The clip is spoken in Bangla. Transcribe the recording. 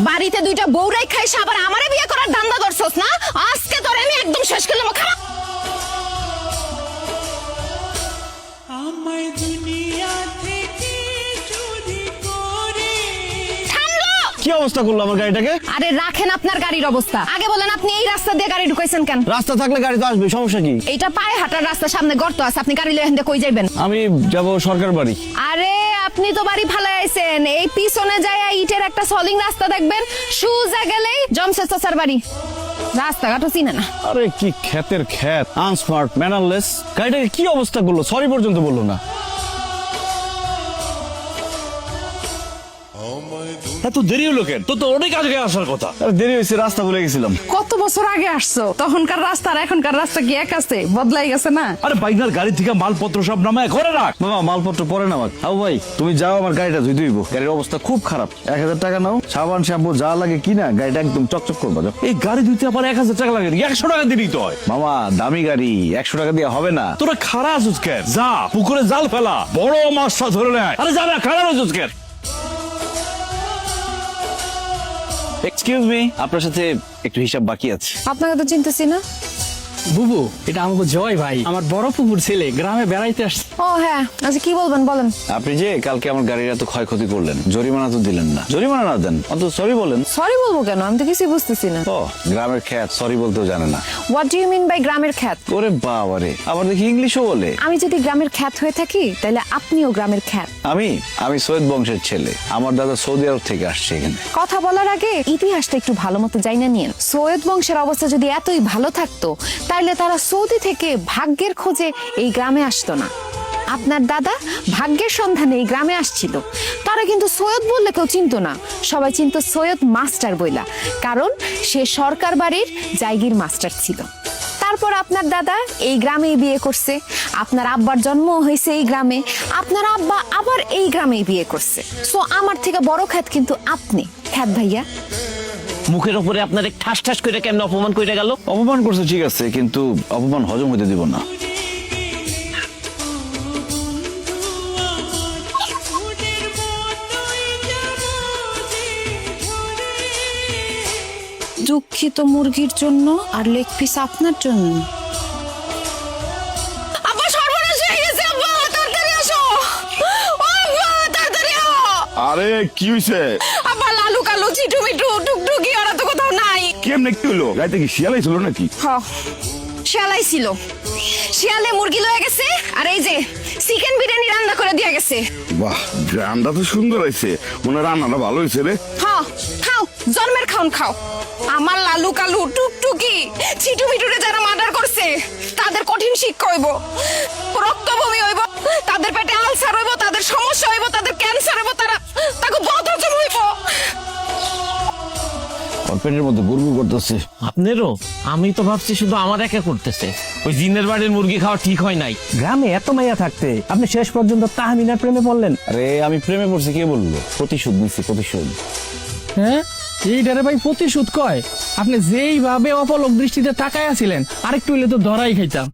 বাড়িতে দুইটা বউরাই খাইছে আবার আমারে বিয়ে করার ধান্দা ধরছস না? আজকে তোরে আমি একদম শেষ করলাম। খারাপ আমায় দুনিয়া থেকে চুরি করে। কি অবস্থা করলো আমার গাড়িটাকে? আরে রাখেন আপনার গাড়ির অবস্থা। আগে বলেন আপনি এই রাস্তা দিয়ে গাড়ি ঢুকাইছেন কেন? রাস্তা থাকলে গাড়ি তো আসবে, সমস্যা কি? এইটা পায়ে হাঁটার রাস্তা, সামনে গর্ত আছে, আপনি গাড়ি লয়ে হেন্দে কই যাইবেন? আমি যাব সরকার বাড়ি। আরে আপনি তো বাড়ি ভালো আইছেন, এই পিছনে যায় ইটের একটা সলিং রাস্তা দেখবেন, সুজা গেলেই জমশেদ চাচার বাড়ি। রাস্তাঘাটও চিনে না। আরে কি ক্ষেতের ক্ষেত, আনস্মার্ট, ম্যানারলেস। গাড়িটাকে কি অবস্থা করলো, সরি পর্যন্ত বললো না। এত দেরি হলো কেন? তো অনেক আগে আসার কথা। আরে দেরি হয়েছে, রাস্তা ভুলে গেছিলাম। কত বছর আগে আসছো, তখনকার রাস্তা আর এখনকার রাস্তা কি এক আছে? বদলাই গেছে না? আরে বাইকনার গাড়ি থেকে মালপত্র সব নামায় ঘরে রাখ। মামা মালপত্র পরে না আমার। আবু ভাই তুমি যাও, আমার গাড়িটা ধুই ধুইব। গাড়ির অবস্থা খুব খারাপ। 1000 টাকা নাও, সাবান শ্যাম্পু যা লাগে কিনা গাড়িটা একদম চকচক করবা। যাও। এই গাড়ি ধুইতে আবার 1000 টাকা লাগে, 100 টাকা দিলেই তো হয়। মামা দামি গাড়ি, 100 টাকা দিয়ে হবে না। তোরা খাড়া আছিস কেন? যা পুকুরে জাল ফেলা, বড় মাছটা ধরে নেয়। আরে যা না, খাড়া আছিস কেন? এক্সকিউজ মি, আপনার সাথে একটু হিসাব বাকি আছে। আপনাকে তো চিনতেছি না। বুবু, এটা আমাকে জয় ভাই, আমার বড় পুকুর ছেলে, গ্রামে বেড়াইতে আসছে। ও হ্যাঁ, আচ্ছা কি বলবেন বলেন। আপনি যে কালকে আমার গাড়ির এত ক্ষয়ক্ষতি করলেন, জরিমানা তো দিলেন না। জরিমানা না দেন, অন্তত সরি বলেন। সরি বলবো কেন? আমি তো কিছুই বুঝতেছি না। ও গ্রামের খ্যাত, সরি বলতেও জানে না। What do you mean by গ্রামের খ্যাত? ওরে বাবারে, আবার দেখি ইংলিশও বলে। আমি যদি গ্রামের খ্যাত হয়ে থাকি তাহলে আপনিও গ্রামের খ্যাত। আমি সৈয়দ বংশের ছেলে। আমার দাদা সৌদি আরব থেকে আসছে এখানে। কথা বলার আগে ইতিহাসটা একটু ভালো মতো জাইনা নিয়েন। সৈয়দ বংশের অবস্থা যদি এতই ভালো থাকতো তাহলে তারা সৌদি থেকে ভাগ্যের খোঁজে এই গ্রামে আসতো না। আপনার দাদা ভাগ্যের সন্ধানে এই গ্রামে আসছিল। তারা কিন্তু সৈয়দ বললে কেউ চিনতো না, সবাই চিনতো সৈয়দ মাস্টার বইলা, কারণ সে সরকার বাড়ির জায়গির মাস্টার ছিল। তারপর আপনার দাদা এই গ্রামেই বিয়ে করছে, আপনার আব্বার জন্ম হয়েছে এই গ্রামে, আপনার আব্বা আবার এই গ্রামেই বিয়ে করছে। সো আমার থেকে বড় খ্যাত কিন্তু আপনি, খ্যাত ভাইয়া। মুখের উপরে আপনার ঠাস ঠাস করে কেমন অপমান করে গেল? অপমান করছে ঠিক আছে, কিন্তু অপমান হজম হতে দিব না। ফুলের মতোই যাব যে ঝরে। দুঃখিত মুরগির জন্য আর লেগ পিস আপনার জন্য। আব্বা সর্বনাশ হয়ে গেছে, আব্বা তাড়াতাড়ি আসো। ও আব্বা তাড়াতাড়ি আও। আরে কি হইছে? আব্বা লালু কালু চিটু মিটু টুকটুকি ওরা তো কোথাও নাই। কেমনে কি হলো? গাড়িতে কি শিয়ালাই ছিল নাকি? শিয়ালাই ছিল, শিয়ালে মুরগি লয়ে গেছে, আর এই যে চিকেন বিরিয়ানি রান্না করে দিয়ে গেছে। বাহ, গ্রামটা তো সুন্দর হয়েছে, মনে হয় রান্নাটা ভালো হয়েছে রে। খাও খাও, জন্মের খাওন খাও। আমার লালু কালু টুকটুকি চিটু মিটুরে যারা মার্ডার করছে তাদের কঠিন শিক্ষা হইব, রক্তবমি হইব, তাদের পেটে আলসার হইব, তাদের সমস্যা হইব, তাদের ক্যান্সার হইব, তাকে বদ হজম হইব। পেটের মধ্যে গুড়গুড় করতেছে। আপনারও? আমি তো ভাবছি শুধু আমার একা করতেছে। ওই জিনের বাড়ির মুরগি খাওয়া ঠিক হয় নাই। গ্রামে এত মাইয়া থাকতে আপনি শেষ পর্যন্ত তাহমিনার প্রেমে পড়লেন। আরে আমি প্রেমে পড়ছি কে বললো? প্রতিশোধ নিচ্ছি, প্রতিশোধ। হ্যাঁ, এইটারে ভাই প্রতিশোধ কয়? আপনি যেইভাবে অপলক দৃষ্টিতে তাকায় আছিলেন, আরেকটু হইলে তো ধরাই খাইতাম।